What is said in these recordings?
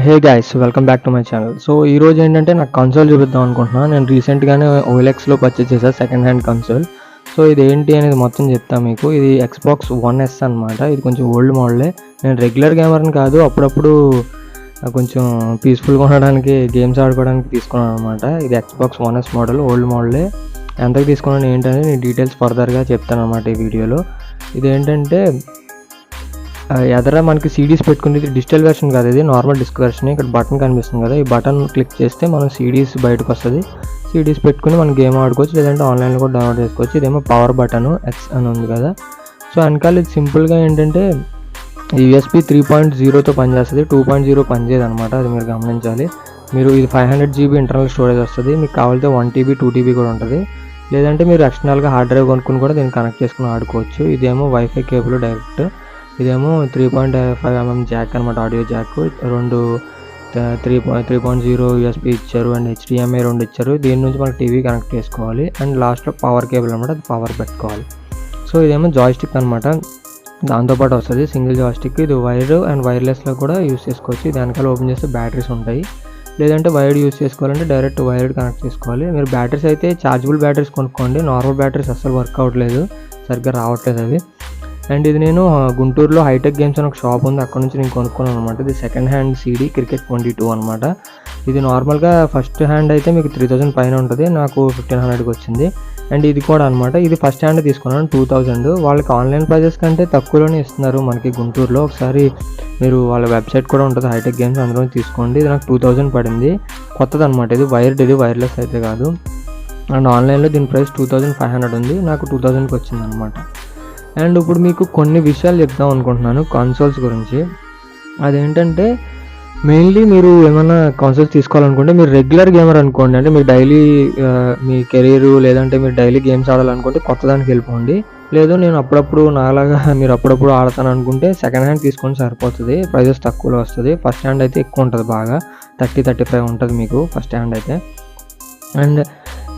Hey guys, welcome back to my channel. So ఈ రోజు ఏంటంటే నాకు కన్సోల్ చూపిద్దాం అనుకుంటున్నాను. నేను రీసెంట్గానే OLXలో పర్చేస్ చేశాను సెకండ్ హ్యాండ్ కన్సోల్. సో ఇది ఏంటి అనేది మొత్తం చెప్తాను మీకు. ఇది Xbox One S అనమాట. ఇది కొంచెం ఓల్డ్ మోడలే. నేను రెగ్యులర్ గేమర్ని కాదు, అప్పుడప్పుడు కొంచెం పీస్ఫుల్గా ఉండడానికి గేమ్స్ ఆడుకోవడానికి తీసుకున్నాను అనమాట. ఇది Xbox One S model, old మోడలే. ఎంతకు తీసుకున్నాను ఏంటనేది నేను డీటెయిల్స్ ఫర్దర్గా చెప్తాను అనమాట ఈ వీడియోలో. ఇదేంటంటే ఎదర మనకి సిడీస్ పెట్టుకునేది డిజిటల్ వెర్షన్ కాదు, ఇది నార్మల్ డిస్క్ వెర్షన్. ఇక్కడ బటన్ కనిపిస్తుంది కదా, ఈ బటన్ క్లిక్ చేస్తే మనం సిడీస్ బయటకు వస్తుంది. సిడీస్ పెట్టుకుని మనం గేమ్ ఆడుకోవచ్చు, లేదంటే ఆన్లైన్లో కూడా డౌన్లోడ్ చేసుకోవచ్చు. ఇదేమో పవర్ బటన్ ఎక్స్ అని ఉంది కదా. సో వెనకాల ఇది సింపుల్గా ఏంటంటే USB 3.0తో పనిచేస్తుంది, 2.0 పనిచేయదు అనమాట. అది మీరు గమనించాలి. మీరు ఇది 500 GB ఇంటర్నల్ స్టోరేజ్ వస్తుంది. మీకు కావాలితే 1 TB 2 TB కూడా ఉంటుంది. లేదంటే మీరు ఎక్స్టర్నల్గా హార్డ్ డ్రైవ్ కొనుక్కుని కూడా దీన్ని కనెక్ట్ చేసుకుని ఆడుకోవచ్చు. ఇదేమో వైఫై కేబుల్ డైరెక్ట్. ఇదేమో 3.5mm జాక్ అనమాట, ఆడియో జాక్. రెండు 3.0 USB ఇచ్చారు అండ్ HDMI 2 ఇచ్చారు. దీని నుంచి మనకి టీవీ కనెక్ట్ చేసుకోవాలి. అండ్ లాస్ట్లో పవర్ కేబుల్ అనమాట, అది పవర్ పెట్టుకోవాలి. సో ఇదేమో జాయ్స్టిక్ అనమాట, దాంతోపాటు వస్తుంది సింగిల్ జాయ్స్టిక్. ఇది వైర్ అండ్ వైర్లెస్లో కూడా యూస్ చేసుకోవచ్చు. ఇది వెనకాల ఓపెన్ చేస్తే బ్యాటరీస్ ఉంటాయి. లేదంటే వైర్డ్ యూస్ చేసుకోవాలంటే డైరెక్ట్ వైర్డ్ కనెక్ట్ చేసుకోవాలి. మీరు బ్యాటరీస్ అయితే ఛార్జబుల్ బ్యాటరీస్ కొనుక్కోండి. నార్మల్ బ్యాటరీస్ అస్సలు వర్క్ అవ్వట్లేదు, సరిగ్గా రావట్లేదు అవి. అండ్ ఇది నేను గుంటూరులో హైటెక్ గేమ్స్ అని ఒక షాప్ ఉంది, అక్కడ నుంచి నేను కొనుక్కున్నాను అనమాట. ఇది సెకండ్ హ్యాండ్ CD క్రికెట్ 22 అనమాట. ఇది నార్మల్గా ఫస్ట్ హ్యాండ్ అయితే మీకు 3000 పైన ఉంటుంది, నాకు 1500కి వచ్చింది. అండ్ ఇది కూడా అనమాట, ఇది ఫస్ట్ హ్యాండ్ తీసుకున్నాను 2000. వాళ్ళకి ఆన్లైన్ ప్రైజెస్ కంటే తక్కువలోనే ఇస్తున్నారు మనకి గుంటూరులో. ఒకసారి మీరు వాళ్ళ వెబ్సైట్ కూడా ఉంటుంది హైటెక్ గేమ్స్, అందులో తీసుకోండి. ఇది నాకు 2000 పడింది, కొత్తది అనమాట. ఇది వైర్డ్, ఇది వైర్లెస్ అయితే కాదు. అండ్ ఆన్లైన్లో దీని ప్రైస్ 2500 ఉంది, నాకు 2000కి వచ్చింది అనమాట. అండ్ ఇప్పుడు మీకు కొన్ని విషయాలు చెప్దాం అనుకుంటున్నాను కన్సోల్స్ గురించి. అదేంటంటే మెయిన్లీ మీరు ఏమైనా కన్సోల్స్ తీసుకోవాలనుకుంటే, మీరు రెగ్యులర్ గేమర్ అనుకోండి, అంటే మీరు డైలీ మీ కెరీర్ లేదంటే మీరు డైలీ గేమ్స్ ఆడాలనుకుంటే కొత్త దానికి వెళ్ళిపోండి. లేదు నేను అప్పుడప్పుడు నాలాగా మీరు అప్పుడప్పుడు ఆడతాను అనుకుంటే సెకండ్ హ్యాండ్ తీసుకొని సరిపోతుంది, ప్రైజెస్ తక్కువలో వస్తుంది. ఫస్ట్ హ్యాండ్ అయితే ఎక్కువ ఉంటుంది, బాగా 30-35 ఉంటుంది మీకు ఫస్ట్ హ్యాండ్ అయితే. అండ్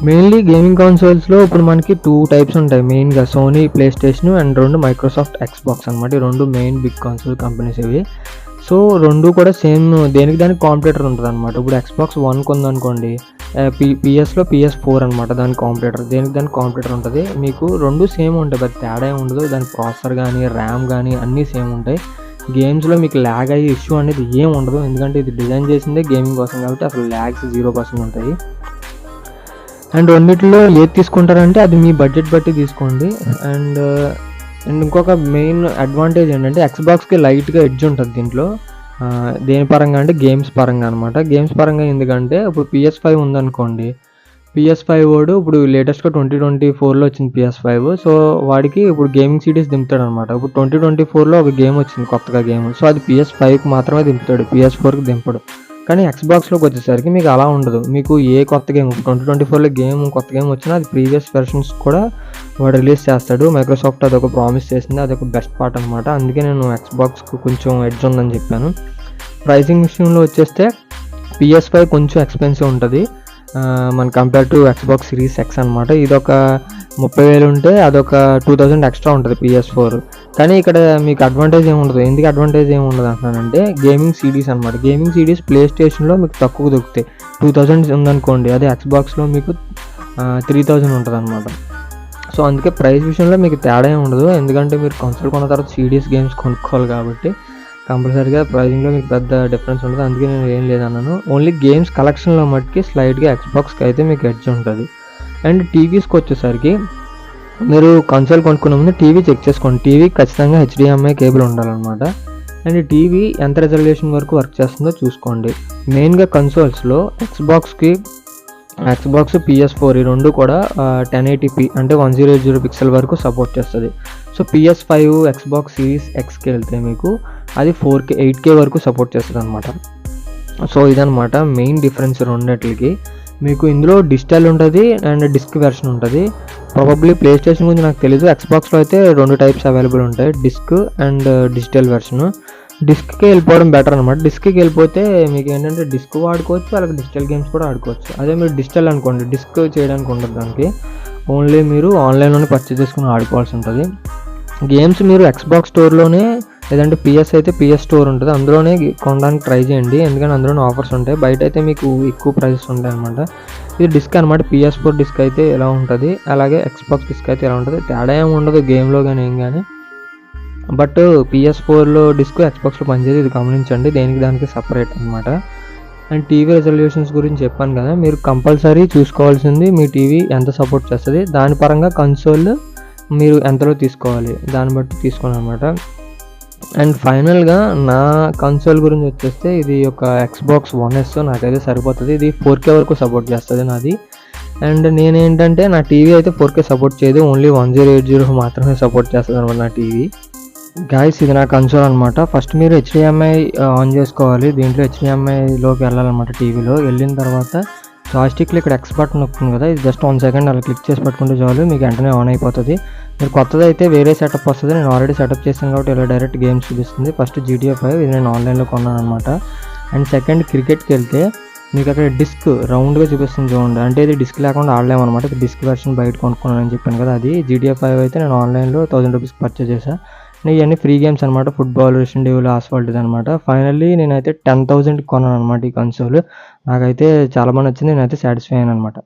మెయిన్లీ గేమింగ్ కన్సోల్స్లో ఇప్పుడు మనకి 2 టైప్స్ ఉంటాయి మెయిన్గా, Sony PlayStation and 2 Microsoft Xbox అనమాట. ఈ 2 మెయిన్ బిగ్ కన్సోల్ కంపెనీస్ ఇవి. సో 2 కూడా సేమ్ దేనికి దానికి కాంపిటేటర్ ఉంటుంది అనమాట. ఇప్పుడు Xbox One ఉందనుకోండి, PS4 అనమాట దాని కాంపిటేటర్, దేనికి దానికి కాంపిటేటర్ ఉంటుంది. మీకు 2 సేమ్ ఉంటాయి, బట్ తేడా ఉండదు. దాని ప్రాసెసర్ కానీ ర్యామ్ కానీ అన్నీ సేమ్ ఉంటాయి. గేమ్స్లో మీకు ల్యాగ్ అయ్యే ఇష్యూ అనేది ఏం ఉండదు, ఎందుకంటే ఇది డిజైన్ చేసిందే గేమింగ్ కోసం కాబట్టి అసలు ల్యాగ్స్ 0% ఉంటాయి. అండ్ రెండిట్లో ఏది తీసుకుంటారంటే అది మీ బడ్జెట్ బట్టి తీసుకోండి. అండ్ ఇంకొక మెయిన్ అడ్వాంటేజ్ ఏంటంటే Xboxకి లైట్గా ఎడ్జ్ ఉంటుంది దీంట్లో. దేని పరంగా అంటే గేమ్స్ పరంగా అనమాట. గేమ్స్ పరంగా ఎందుకంటే ఇప్పుడు PS5 ఉందనుకోండి, PS5 వాడు ఇప్పుడు లేటెస్ట్గా 2024లో వచ్చింది PS5. సో వాడికి ఇప్పుడు గేమింగ్ సిరీస్ దింపుతాడు అనమాట. ఇప్పుడు 2024లో ఒక గేమ్ వచ్చింది కొత్తగా గేమ్, సో అది PS5కి మాత్రమే దింపుతాడు, PS4కి దింపడు. కానీ Xboxలోకి వచ్చేసరికి మీకు అలా ఉండదు. మీకు ఏ కొత్త గేమ్ 2024లో కొత్త గేమ్ వచ్చినా అది ప్రీవియస్ వెర్షన్స్ కూడా వాడు రిలీజ్ చేస్తాడు. మైక్రోసాఫ్ట్ అదొక ప్రామిస్ చేసింది, అదొక బెస్ట్ పార్ట్ అనమాట. అందుకే నేను Xboxకు కొంచెం ఎడ్జ్ ఉందని చెప్పాను. ప్రైసింగ్ విషయంలో వచ్చేస్తే PS5 కొంచెం ఎక్స్పెన్సివ్ ఉంటుంది మన compare to Xbox Series X అనమాట. ఇదొక 30,000 ఉంటే అదొక 2000 ఎక్స్ట్రా ఉంటుంది PS4. కానీ ఇక్కడ మీకు అడ్వాంటేజ్ ఏముండదు. ఎందుకు అడ్వాంటేజ్ ఏముండదు అంటున్నానంటే గేమింగ్ సిడీస్ అనమాట. గేమింగ్ సిడీస్ ప్లే స్టేషన్లో మీకు తక్కువ దొరుకుతాయి. 2000 ఉందనుకోండి, అదే Xboxలో మీకు 3000 ఉంటుంది అనమాట. సో అందుకే ప్రైస్ విషయంలో మీకు తేడా ఏమి ఉండదు, ఎందుకంటే మీరు కన్సోల్ కొన్న తర్వాత సిడీస్ గేమ్స్ కొనుక్కోవాలి కాబట్టి కంపల్సరీగా ప్రైజింగ్లో మీకు పెద్ద డిఫరెన్స్ ఉంటుంది. అందుకే నేను ఏం లేదన్నాను. ఓన్లీ గేమ్స్ కలెక్షన్లో మట్టుకి స్లైడ్గా Xboxకి అయితే మీకు ఎడ్జ్ ఉంటుంది. అండ్ టీవీస్కి వచ్చేసరికి మీరు కన్సోల్ కొనుక్కునే ముందు టీవీ చెక్ చేసుకోండి. టీవీ ఖచ్చితంగా HDMI కేబుల్ ఉండాలన్నమాట. అండ్ టీవీ ఎంత రెజల్యూషన్ వరకు వర్క్ చేస్తుందో చూసుకోండి. మెయిన్గా కన్సోల్స్లో Xbox PS4 ఈ 2 కూడా 1080p అంటే 1080 పిక్సెల్ వరకు సపోర్ట్ చేస్తుంది. సో PS5 Xbox Series Xకి వెళ్తే మీకు అది 4K 8K వరకు సపోర్ట్ చేస్తుంది అనమాట. సో ఇదనమాట మెయిన్ డిఫరెన్స్ రెండిట్లకి. మీకు ఇందులో డిజిటల్ ఉంటుంది అండ్ డిస్క్ వెర్షన్ ఉంటుంది. ప్రాబబ్లీ ప్లే స్టేషన్ గురించి నాకు తెలీదు. Xboxలో అయితే 2 టైప్స్ అవైలబుల్ ఉంటాయి, డిస్క్ అండ్ డిజిటల్ వెర్షన్. డిస్క్కి వెళ్ళిపోవడం బెటర్ అనమాట. డిస్క్కి వెళ్ళిపోతే మీకు ఏంటంటే డిస్క్ వాడుకోవచ్చు, అలాగే డిజిటల్ గేమ్స్ కూడా ఆడుకోవచ్చు. అదే మీరు డిజిటల్ అనుకోండి, డిస్క్ చేయడానికి ఉండదు దానికి, ఓన్లీ మీరు ఆన్లైన్లోనే పర్చేస్ చేసుకుని ఆడుకోవాల్సి ఉంటుంది. గేమ్స్ మీరు Xbox స్టోర్లోనే లేదంటే పిఎస్ అయితే పిఎస్ స్టోర్ ఉంటుంది, అందులోనే కొనడానికి ట్రై చేయండి, ఎందుకంటే అందులోనే ఆఫర్స్ ఉంటాయి. బయట అయితే మీకు ఎక్కువ ప్రైసెస్ ఉంటాయి అనమాట. ఇది డిస్క్ అనమాట, PS4 డిస్క్ అయితే ఎలా ఉంటుంది, అలాగే ఎక్స్బాక్స్ డిస్క్ అయితే ఎలా ఉంటుంది, తేడా ఏమి ఉండదు గేమ్లో కానీ ఏం కానీ. బట్ PS4లో డిస్క్ ఎక్స్బాక్స్లో పనిచేది, ఇది గమనించండి, దేనికి దానికి సపరేట్ అనమాట. అండ్ టీవీ రెజల్యూషన్స్ గురించి చెప్పాను కదా, మీరు కంపల్సరీ చూసుకోవాల్సింది మీ టీవీ ఎంత సపోర్ట్ చేస్తుంది, దాని పరంగా కన్సోల్ మీరు ఎంతలో తీసుకోవాలి దాన్ని బట్టి తీసుకోండి అనమాట. అండ్ ఫైనల్గా నా కన్సోల్ గురించి వచ్చేస్తే ఇది ఒక Xbox One S నాకైతే సరిపోతుంది. ఇది 4K వరకు సపోర్ట్ చేస్తుంది నాది. అండ్ నేనేంటంటే నా టీవీ అయితే 4K సపోర్ట్ చేయదు, ఓన్లీ 1080 మాత్రమే సపోర్ట్ చేస్తుంది అనమాట నా టీవీ. గాయస్ ఇది నా కన్సోల్ అనమాట. ఫస్ట్ మీరు HDMI ఆన్ చేసుకోవాలి, దీంట్లో HDMIలోకి వెళ్ళాలన్నమాట. టీవీలో వెళ్ళిన తర్వాత జాయిస్టిక్లో ఇక్కడ X బటన్ నొక్కుతుంది కదా, ఇది జస్ట్ 1 సెకండ్ అలా క్లిక్ చేసి పట్టుకుంటే చాలు, మీకు వెంటనే ఆన్ అయిపోతుంది. మీరు కొత్తది అయితే వేరే సెటప్ వస్తుంది, నేను ఆల్రెడీ సెటప్ చేశాను కాబట్టి ఇలా డైరెక్ట్ గేమ్స్ చూపిస్తుంది. ఫస్ట్ GTA 5 ఇది నేను ఆన్లైన్లో కొన్నాను అనమాట. అండ్ సెకండ్ క్రికెట్కి వెళ్తే మీకు అక్కడ డిస్క్ రౌండ్గా చూపిస్తుంది చూడండి, అంటే ఇది డిస్క్ లేకుండా ఆడలేమన్నమాట. ఇది డిస్క్ వెర్షన్ బయట కొనుక్కున్నాను అని చెప్పాను కదా, అది GTA 5 అయితే నేను ఆన్లైన్లో 1000 రూపీస్ పర్చేస్ చేశాను. ఇవన్నీ ఫ్రీ గేమ్స్ అనమాట, ఫుట్బాల్, రెసిడెంట్ ఈవిల్, ఆస్ఫాల్ట్ ఇది అనమాట. ఫైనల్లీ నేనైతే 10,000 కొన్నాను అనమాట ఈ కన్సోల్. నాకైతే చాలా బాగా నచ్చింది, నేనైతే సాటిస్ఫై అయ్యాను అనమాట.